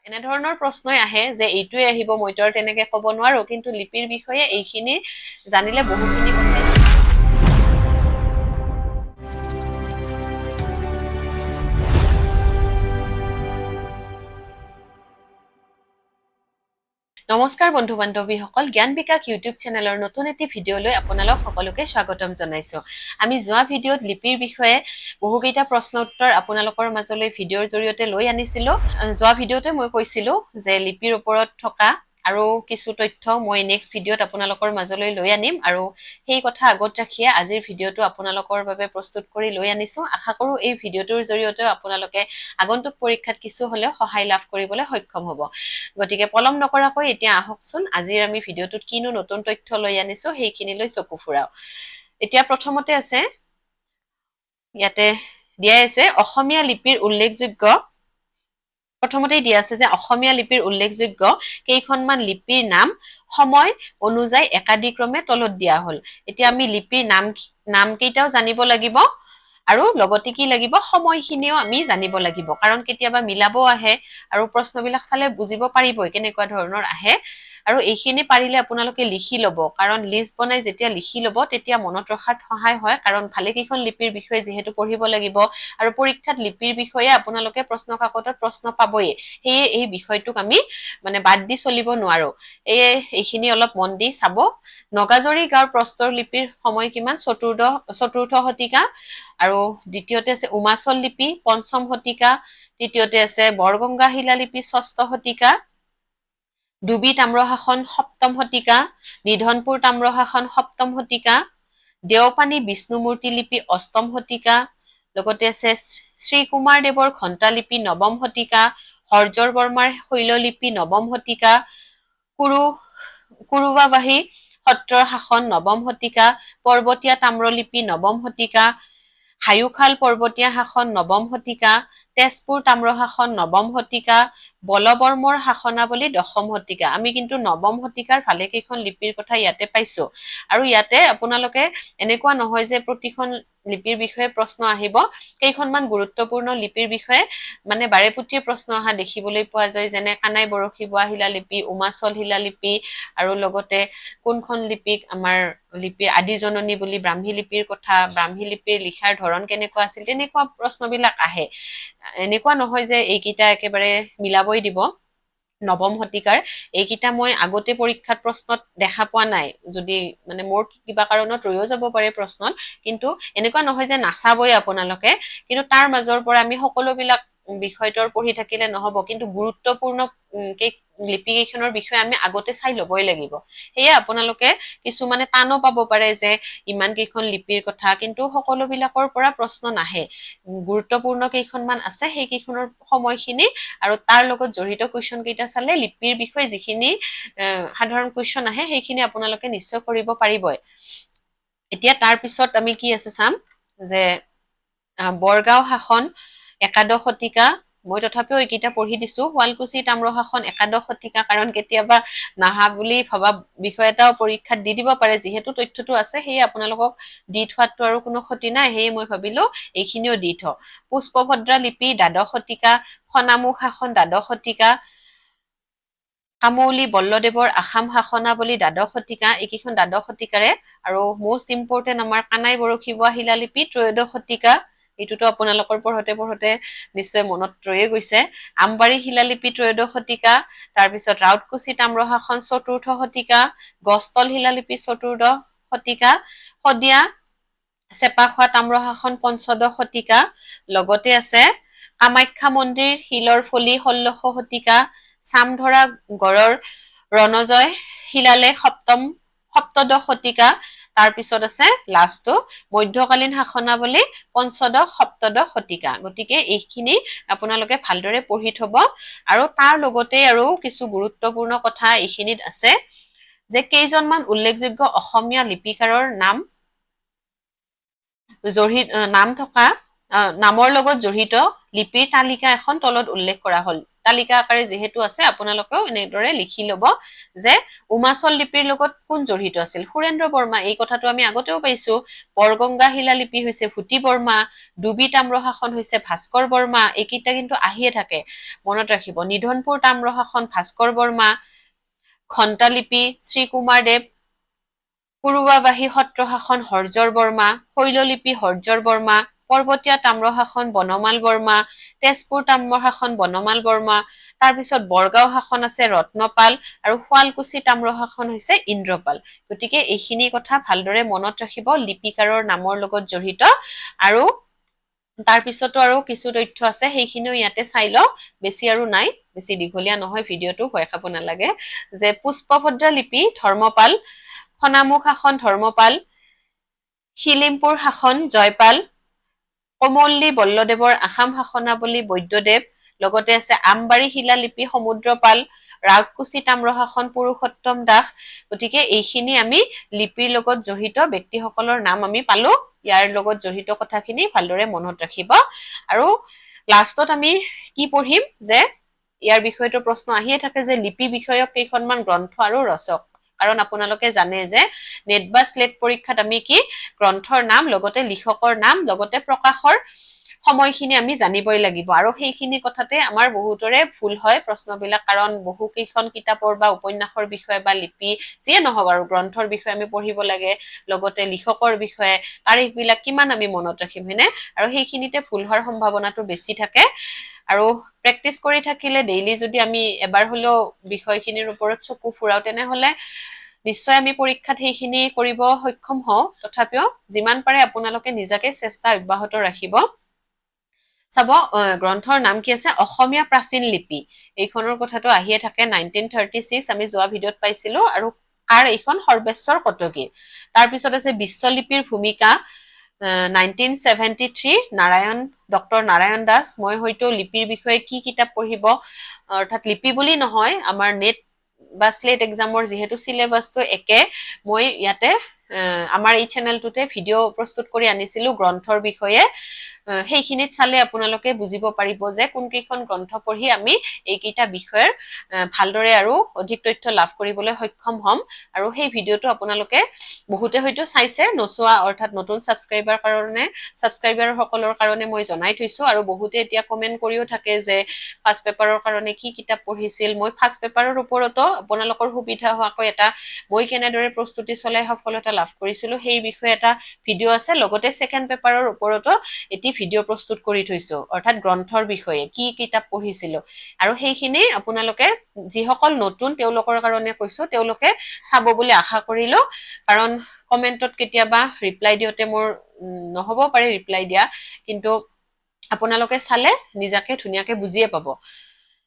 এনেধৰণৰ প্ৰশ্নই আহে যে এইটোৱে আহিব মইতো আৰু তেনেকে ক'ব নোৱাৰো কিন্তু লিপিৰ বিষয়ে এইখিনি জানিলে বহুখিনি কথাই নমস্কাৰ বন্ধু বান্ধৱীসকল জ্ঞান বিকাশ ইউটিউব চেনেলৰ নতুন এটি ভিডিঅ'লৈ আপোনালোক সকলোকে স্বাগতম জনাইছো আমি যোৱা ভিডিঅ'ত লিপিৰ বিষয়ে বহুকেইটা প্ৰশ্ন উত্তৰ আপোনালোকৰ মাজলৈ ভিডিঅ'ৰ জৰিয়তে লৈ আনিছিলো যোৱা ভিডিঅ'তে মই কৈছিলো যে লিপিৰ ওপৰত থকা আৰু কিছু তথ্য মই নেক্সট ভিডিঅ'ত আপোনালোকৰ মাজলৈ লৈ আনিম আৰু সেই কথা আগত ৰাখিয়ে আজিৰ ভিডিঅ'টো আপোনালোকৰ বাবে প্ৰস্তুত কৰি লৈ আনিছো আশা কৰো এই ভিডিঅ'টোৰ জৰিয়তে আপোনালোকে আগন্তুক পৰীক্ষাত কিছু হলেও সহায় লাভ কৰিবলৈ সক্ষম হ'ব গতিকে পলম নকৰাকৈ এতিয়া আহকচোন আজিৰ আমি ভিডিঅ'টোত কিনো নতুন তথ্য লৈ আনিছো সেইখিনিলৈ চকু ফুৰাও এতিয়া প্ৰথমতে আছে ইয়াতে দিয়াই আছে অসমীয়া লিপিৰ উল্লেখযোগ্য প্ৰথমতেই দিয়া আছে যে অসমীয়া লিপিৰ উল্লেখযোগ্য কেইখনমান লিপিৰ নাম সময় অনুযায়ী একাদিক্ৰমে তলত দিয়া হল এতিয়া আমি লিপিৰ নাম কেইটাও জানিব লাগিব আৰু লগতে কি লাগিব সময়খিনিও আমি জানিব লাগিব কাৰণ কেতিয়াবা মিলাব আহে আৰু প্ৰশ্নবিলাক চালে বুজিব পাৰিবই কেনেকুৱা ধৰণৰ আহে আৰু এইখিনি পাৰিলে আপোনালোকে লিখি ল'ব কাৰণ লিষ্ট বনাই যেতিয়া লিখি ল'ব তেতিয়া মনত ৰখাত সহায় হয় কাৰণ ভালে কেইখন লিপিৰ বিষয়ে যিহেতু পঢ়িব লাগিব আৰু পৰীক্ষাত লিপিৰ বিষয়ে আপোনালোকে প্ৰশ্ন কাকতত প্ৰশ্ন পাবই সেয়ে এই বিষয়টোক আমি মানে বাদ দি চলিব নোৱাৰো এইখিনি অলপ মন দি চাব নগাজৰি গাঁৱৰ প্ৰস্তৰ লিপিৰ সময় কিমান চতুৰ্থ শতিকা আৰু দ্বিতীয়তে আছে উমাচল লিপি পঞ্চম শতিকা তৃতীয়তে আছে বৰগংগা শিলালিপি ষষ্ঠ শতিকা ডুবি তাম্ৰশাসন সপ্তম শতিকা নিধনপুৰ তাম্ৰশাসন সপ্তম শতিকা দেওপানী বিষ্ণুমূৰ্তি লিপি অষ্টম শতিকা লগতে আছে শ্ৰীকুমাৰ দেৱৰ ঘণ্টালিপি নৱম শতিকা হৰ্জৰ বৰ্মাৰ শৈললিপি নৱম শতিকা কুৰুবাবাহী সত্ৰৰ শাসন নৱম শতিকা পৰ্বতীয়া তাম্ৰলিপি নৱম শতিকা হায়ুখাল পৰ্বতীয়া শাসন নৱম শতিকা তেজপুৰ তাম্ৰশাসন নৱম শতিকা বলবৰ্মৰ শাসনাৱলী দশম শতিকা আমি কিন্তু নৱম শতিকাৰ ভালেকেইখন লিপিৰ কথা ইয়াতে পাইছো আৰু ইয়াতে আপোনালোকে এনেকুৱা নহয় যে প্ৰতিখন লিপিৰ বিষয়ে প্ৰশ্ন আহিব কেইখনমান গুৰুত্বপূৰ্ণ লিপিৰ বিষয়ে মানে বাৰেপুতিয়ে প্ৰশ্ন অহা দেখিবলৈ পোৱা যায় যেনে কানাই বৰশী বোৱা শিলালিপি উমাচল শিলালিপি আৰু লগতে কোনখন লিপিক আমাৰ লিপিৰ আদি জননী বুলি ব্ৰাহ্মী লিপিৰ কথা ব্ৰাহ্মী লিপিৰ লিখাৰ ধৰণ কেনেকুৱা আছিল তেনেকুৱা প্ৰশ্নবিলাক আহে এনেকুৱা নহয় যে এইকেইটা একেবাৰে মিলাবই দিব নৱম শতিকাৰ এইকেইটা মই আগতে পৰীক্ষাত প্ৰশ্নত দেখা পোৱা নাই যদি মানে মোৰ কিবা কাৰণত ৰৈও যাব পাৰে প্ৰশ্নত কিন্তু এনেকুৱা নহয় যে নাচাবই আপোনালোকে কিন্তু তাৰ মাজৰ পৰা আমি সকলোবিলাক বিষয়টোৰ পঢ়ি থাকিলে নহব কিন্তু গুৰুত্বপূৰ্ণ লিপি কেইখনৰ বিষয়ে আমি আগতে চাই ল'বই লাগিব সেয়ে আপোনালোকে কিছুমানে টানো পাব পাৰে যে ইমান কেইখন লিপিৰ কথা কিন্তু সকলোবিলাকৰ পৰা প্ৰশ্ন নাহে গুৰুত্বপূৰ্ণ কেইখনমান আছে সেই কেইখনৰ সময়খিনি আৰু তাৰ লগত জড়িত কুৱেশ্যন কেইটা চালে লিপিৰ বিষয়ে যিখিনি সাধাৰণ কুৱেশ্যন আহে সেইখিনি আপোনালোকে নিশ্চয় কৰিব পাৰিবই এতিয়া তাৰ পিছত আমি কি আছে চাম যে বৰগাঁও শাসন একাদশ শতিকা মই তথাপিও এইকেইটা পঢ়ি দিছো শুৱালকুছি তাম্ৰশাসন একাদশ শতিকা কাৰণ কেতিয়াবা নাহা বুলি ভবা বিষয় এটাও পৰীক্ষাত দি দিব পাৰে যিহেতু তথ্যটো আছে সেয়ে আপোনালোকক দি থোৱাটো আৰু কোনো ক্ষতি নাই সেয়ে মই ভাবিলো এইখিনিও দি থওঁ পুষ্পভদ্ৰা লিপি দ্বাদশ শতিকা খনামুখ শাসন দ্বাদশ শতিকা কামৌলি বল্লদেৱৰ আসাম শাসনাৱলী দ্বাদশ শতিকা এইকেইখন দ্বাদশ শতিকাৰে আৰু মোষ্ট ইম্পৰ্টেণ্ট আমাৰ কানাই বৰশী বোৱা শিলালিপি ত্ৰয়োদশ শতিকা এইটোতো আপোনালোকৰ পঢ়োতে নিশ্চয় মনত ৰয়ে গৈছে আমবাৰী শিলালিপি ত্ৰয়োদশ শতিকা তাৰপিছত ৰাউতকুছি তাম্ৰশাসন চতুৰ্থ শতিকা গস্তল শিলালিপি চতুৰ্দশ শতিকা শদিয়া চেপাখোৱা তাম্ৰশাসন পঞ্চদশ শতিকা লগতে আছে কামাখ্যা মন্দিৰ শিলৰ ফলি 16শ শতিকা চামধৰা গড়ৰ ৰণজয় শিলালেখ সপ্তদশ শতিকা তাৰপিছত আছে লাষ্টটো মধ্যকালীন শাসনাৱলী পঞ্চদশ সপ্তদশ শতিকা গতিকে এইখিনি আপোনালোকে ভালদৰে পঢ়ি থব আৰু তাৰ লগতে আৰু কিছু গুৰুত্বপূৰ্ণ কথা এইখিনিত আছে যে কেইজনমান উল্লেখযোগ্য অসমীয়া লিপিকাৰৰ নাম থকা নামৰ লগত জড়িত লিপিৰ তালিকা এখন তলত উল্লেখ কৰা হল তালিকা আকাৰে যেহেতু আছে আপোনালোকেও এনেদৰে লিখি ল'ব যে উমাচল লিপিৰ লগত কোন জড়িত আছিল সুৰেন্দ্ৰ বৰ্মা এই কথাটো আমি আগতেও পাইছো বৰগংগা শিলালিপি হৈছে ভূতি বৰ্মা ডুবি তাম্ৰশাসন হৈছে ভাস্কৰ বৰ্মা এইকেইটা কিন্তু আহিয়ে থাকে মনত ৰাখিব নিধনপুৰ তাম্ৰশাসন ভাস্কৰ বৰ্মা ঘণ্টালিপি শ্ৰীকুমাৰ দেৱ পুৰুৱাবাহী সত্ৰ শাসন হৰ্জৰ বৰ্মা শৈললিপি হৰ্জৰ বৰ্মা পৰ্বতীয়া তাম্ৰশাসন বনমাল বৰ্মা তেজপুৰ তাম্ৰশাসন বনমাল বৰ্মা তাৰপিছত বৰগাঁও শাসন আছে ৰত্নপাল আৰু শুৱালকুছি তাম্ৰশাসন হৈছে ইন্দ্ৰপাল গতিকে এইখিনি কথা ভালদৰে মনত ৰাখিব লিপিকাৰৰ নামৰ লগত জড়িত আৰু তাৰপিছতো আৰু কিছু তথ্য আছে সেইখিনিও ইয়াতে চাই ল বেছি আৰু নাই বেছি দীঘলীয়া নহয় ভিডিঅ'টো ভয় খাব নালাগে যে পুষ্পভদ্ৰা লিপি ধৰ্মপাল খনামুখ শাসন ধৰ্মপাল শিলিমপুৰ শাসন জয়পাল কমল্লী বল্লদেৱৰ আসাম শাসনাৱলী বৈদ্যদেৱ লগতে আছে আমবাৰী শিলালিপি সমুদ্ৰপাল ৰাউতকুছি তাম্ৰশাসন পুৰুষোত্তম দাস গতিকে এইখিনি আমি লিপিৰ লগত জড়িত ব্যক্তিসকলৰ নাম আমি পালো ইয়াৰ লগত জড়িত কথাখিনি ভালদৰে মনত ৰাখিব আৰু লাষ্টত আমি কি পঢ়িম যে ইয়াৰ বিষয়টো প্ৰশ্ন আহিয়ে থাকে যে লিপি বিষয়ক কেইখনমান গ্ৰন্থ আৰু ৰচক কাৰণ আপোনালোকে জানে যে নেট বা স্লেট পৰীক্ষাত আমি কি গ্ৰন্থৰ নাম লগতে লিখকৰ নাম লগতে প্ৰকাশৰ সময়খিনি আমি জানিবই লাগিব আৰু সেইখিনি কথাতে আমাৰ বহুতৰে ভুল হয় প্ৰশ্নবিলাক কাৰণ বহু কেইখন কিতাপৰ বা উপন্যাসৰ বিষয়ে বা লিপি যিয়ে নহওক আৰু গ্ৰন্থৰ বিষয়ে আমি পঢ়িব লাগে লগতে লিখকৰ বিষয়ে তাৰিখবিলাক কিমান আমি মনত ৰাখিম হয়নে আৰু সেইখিনিতে ভুল হোৱাৰ সম্ভাৱনাটো বেছি থাকে আৰু প্ৰেক্টিচ কৰি থাকিলে ডেইলি যদি আমি এবাৰ হলেও বিষয়খিনিৰ ওপৰত চকু ফুৰাও তেনেহলে নিশ্চয় আমি পৰীক্ষাত সেইখিনি কৰিব সক্ষম হওঁ তথাপিও যিমান পাৰে আপোনালোকে নিজাকে চেষ্টা অব্যাহত ৰাখিব চাব গ্ৰন্থৰ নাম কি আছে অসমীয়া প্ৰাচীন লিপি এইখনৰ কথাটো আহিয়ে থাকে 1936 আমি যোৱা ভিডিঅ'ত পাইছিলো আৰু কাৰ এইখন সৰ্বেশ্বৰ কটকী তাৰপিছত আছে বিশ্বলিপিৰ ভূমিকা 1973 ডক্টৰ নাৰায়ণ দাস মই হয়তো লিপিৰ বিষয়ে কি কিতাপ পঢ়িব অৰ্থাৎ লিপি বুলি নহয় আমাৰ নেট বা স্লেট এক্সামৰ যিহেতু সিলেবাসটো একে মই ইয়াতে আমাৰ এই চেনেলটোতে ভিডিঅ' প্ৰস্তুত কৰি আনিছিলো গ্ৰন্থৰ বিষয়ে সেইখিনিত চালে আপোনালোকে বুজিব পাৰিব যে কোন কেইখন গ্ৰন্থ পঢ়ি আমি এইকেইটা বিষয়ৰ ভালদৰে আৰু অধিক তথ্য লাভ কৰিবলৈ সক্ষম হ'ম আৰু সেই ভিডিঅ'টো আপোনালোকে বহুতে হয়তো চাইছে নচোৱা অৰ্থাৎ নতুন ছাবস্ক্ৰাইবাৰ সকলৰ কাৰণে মই জনাই থৈছো আৰু বহুতে এতিয়া কমেন্ট কৰিও থাকে যে ফাৰ্ষ্ট পেপাৰৰ কাৰণে কি কিতাপ পঢ়িছিল মই ফাৰ্ষ্ট পেপাৰৰ ওপৰতো আপোনালোকৰ সুবিধা হোৱাকৈ এটা মই কেনেদৰে প্ৰস্তুতি চলাই সফলতা লাভ কৰিছিলো সেই বিষয়ে এটা ভিডিঅ' আছে লগতে সেকেন্ড পেপাৰৰ ওপৰতো এটি ভিডিঅ' প্ৰস্তুত কৰি থৈছো অৰ্থাৎ গ্ৰন্থৰ বিষয়ে কি কিতাপ পঢ়িছিলো আৰু সেইখিনি আপোনালোকে যিসকল নতুন তেওঁলোকৰ কাৰণে কৈছো তেওঁলোকে চাব বুলি আশা কৰিলো কাৰণ কমেন্টত কেতিয়াবা ৰিপ্লাই দিওতে মোৰ নহব পাৰে ৰিপ্লাই দিয়া কিন্তু আপোনালোকে চালে নিজাকে ধুনীয়াকে বুজিয়ে পাব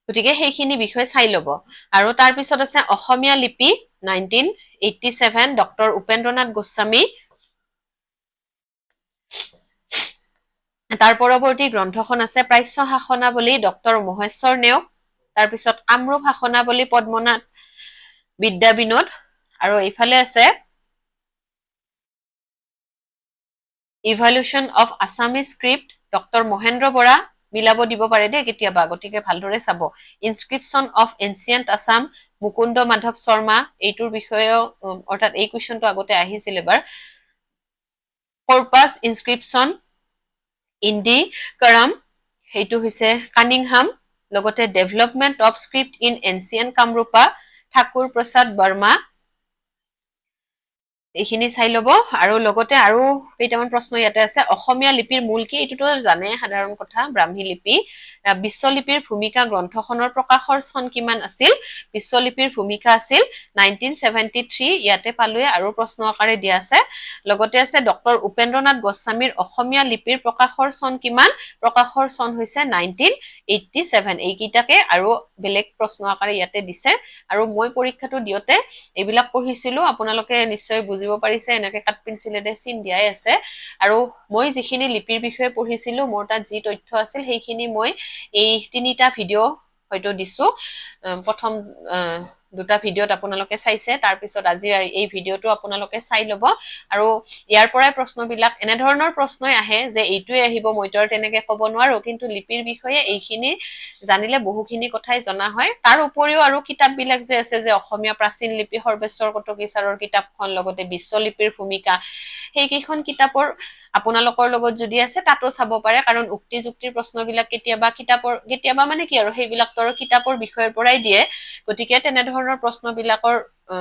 গতিকে সেইখিনি বিষয় চাই ল'ব আৰু তাৰ পিছত আছে অসমীয়া লিপি 1987 ডক্টৰ উপেন্দ্ৰনাথ গোস্বামী তাৰ পৰৱৰ্তী গ্ৰন্থখন আছে প্ৰাচ্য শাসনাৱলী ডক্টৰ মহেশ্বৰ নেওগ তাৰপিছত কামৰূপ শাসনাৱলী পদ্মনাথ বিদ্যাবিনোদ আৰু এইফালে আছে evolution of Assamese script doctor Mahendra Bora মিলাব দিব পাৰে দেই কেতিয়াবা গতিকে ভালদৰে চাব inscription of ancient Assam Mukunda Madhav Sharma এইটোৰ বিষয়েও অৰ্থাৎ এই কুৱেশ্যনটো আগতে আহিছিল এবাৰ কৰ্পাছ ইনস্ক্ৰিপশ্যন ইণ্ডি কৰাম সেইটো হৈছে কানিংহাম লগতে development of script in ancient Kamarupa Thakur Prasad Barma এইখিনি চাই ল'ব আৰু লগতে আৰু কেইটামান প্ৰশ্ন ইয়াতে আছে অসমীয়া লিপিৰ মূল কি এইটোতো জানে সাধাৰণ কথা ব্ৰাহ্মী লিপি বিশ্বলিপিৰ ভূমিকা গ্ৰন্থখনৰ প্ৰকাশৰ চন কিমান আছিল বিশ্বলিপিৰ ভূমিকা আছিল 1973 ইয়াতে পালোৱে আৰু প্ৰশ্ন আকাৰে দিয়া আছে লগতে আছে ডক্টৰ উপেন্দ্ৰনাথ গোস্বামীৰ অসমীয়া লিপিৰ প্ৰকাশৰ চন কিমান প্ৰকাশৰ চন হৈছে 1987 এইকেইটাকে আৰু বেলেগ প্ৰশ্ন আকাৰে ইয়াতে দিছে আৰু মই পৰীক্ষাটো দিওতে এইবিলাক পঢ়িছিলো আপোনালোকে নিশ্চয় বুজিব পাৰিছে এনেকে কাট পেন্সিলেৰে চিন দিয়াই আছে আৰু মই যিখিনি লিপিৰ বিষয়ে পঢ়িছিলো মোৰ তাত যি তথ্য আছিল সেইখিনি মই এই তিনিটা ভিডিঅ' হয়তো দিছো প্ৰথম দুটা ভিডিঅ'ত আপোনালোকে চাইছে তাৰ পিছত আজিৰ এই ভিডিঅ'টো আপোনালোকে চাই ল'ব আৰু ইয়াৰ পৰাই প্ৰশ্নবিলাক এনেধৰণৰ প্ৰশ্নই আহে যে এইটোৱে আহিব মইতো আৰু তেনেকে ক'ব নোৱাৰো কিন্তু লিপিৰ বিষয়ে এইখিনি জানিলে বহুখিনি কথাই জনা হয় তাৰ উপৰিও আৰু কিতাপবিলাক যে আছে যে অসমীয়া প্ৰাচীন লিপি সৰ্বেশ্বৰ কটকীচাৰৰ কিতাপখন লগতে বিশ্বলিপিৰ ভূমিকা সেইকেইখন কিতাপৰ আপোনালোকৰ লগত যদি আছে তাতো চাব পাৰে কাৰণ উক্তি যুক্তিৰ প্ৰশ্নবিলাক কেতিয়াবা মানে কি আৰু সেইবিলাক তো কিতাপৰ বিষয়ৰ পৰাই দিয়ে গতিকে তেনেধৰণৰ প্ৰশ্নবিলাকৰ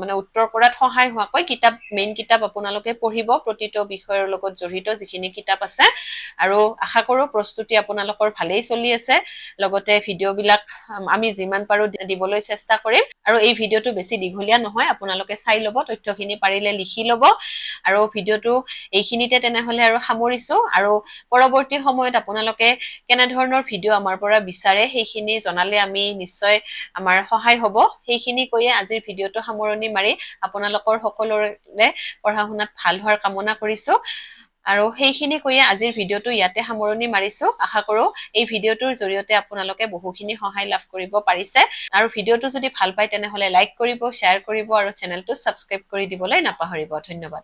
মানে উত্তৰ কৰাত সহায় হোৱাকৈ মেইন কিতাপ আপোনালোকে পঢ়িব প্ৰতিটো বিষয়ৰ লগত জড়িত যিখিনি কিতাপ আছে আৰু আশা কৰো প্ৰস্তুতি আপোনালোকৰ ভালেই চলি আছে লগতে ভিডিঅ'বিলাক আমি যিমান পাৰো দিবলৈ চেষ্টা কৰিম আৰু এই ভিডিঅ'টো বেছি দীঘলীয়া নহয় আপোনালোকে চাই ল'ব তথ্যখিনি পাৰিলে লিখি ল'ব আৰু ভিডিঅ'টো এইখিনিতে তেনেহলে আৰু সামৰিছো আৰু পৰৱৰ্তী সময়ত আপোনালোকে কেনেধৰণৰ ভিডিঅ' আমাৰ পৰা বিচাৰে সেইখিনি জনালে আমি নিশ্চয় আমাৰ সহায় হ'ব সেইখিনি কৈয়ে আজিৰ ভিডিঅ'টো সামৰণি মাৰি আপোনালোকৰ সকলোৰে পঢ়া শুনাত ভাল হোৱাৰ কামনা কৰিছো আৰু সেইখিনি কৈয়ে আজিৰ ভিডিঅ'টো ইয়াতে সামৰণি মাৰিছো আশা কৰো এই ভিডিঅ'টোৰ জৰিয়তে আপোনালোকে বহুখিনি সহায় লাভ কৰিব পাৰিছে আৰু ভিডিঅ'টো যদি ভাল পায় তেনেহলে লাইক কৰিব শ্বেয়াৰ কৰিব আৰু চেনেলটো সাবস্ক্ৰাইব কৰি দিবলৈ নাপাহৰিব ধন্যবাদ